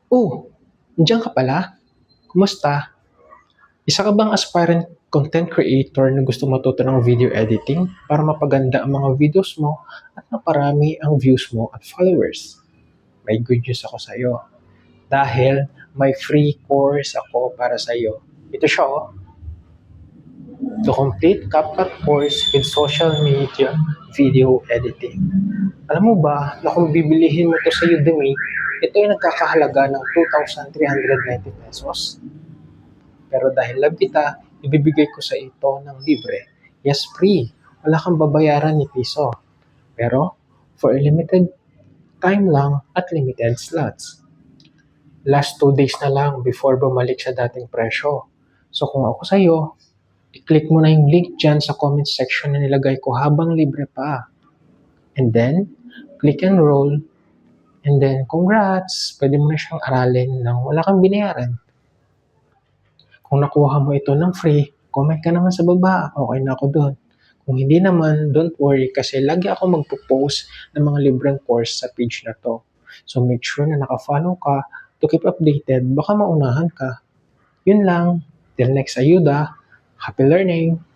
Oh, nandiyan ka pala? Kumusta? Isa ka bang aspirant content creator na gusto matuto ng video editing para mapaganda ang mga videos mo at maparami ang views mo at followers? May good news ako sa iyo dahil may free course ako para sa iyo. Ito siya oh, the complete CapCut course with social media video editing. Alam mo ba na kung bibilihin mo to sa Udemy, ito ay nagkakahalaga ng 2,390 pesos. Pero dahil love kita, ibibigay ko sa ito ng libre. Yes, free. Wala kang babayaran ni piso. Pero, for a limited time lang at limited slots. Last 2 days na lang before bumalik sa dating presyo. So kung ako sa'yo, i-click mo na yung link dyan sa comment section na nilagay ko habang libre pa. And then, click enroll. And then, congrats! Pwede mo na siyang aralin nang wala kang binayaran. Kung nakuha mo ito ng free, comment ka naman sa baba. Okay na ako doon. Kung hindi naman, don't worry kasi lagi ako magpo-post ng mga libreng course sa page na to. So make sure na naka-follow ka to keep updated. Baka maunahan ka. Yun lang. Till next ayuda. Happy learning!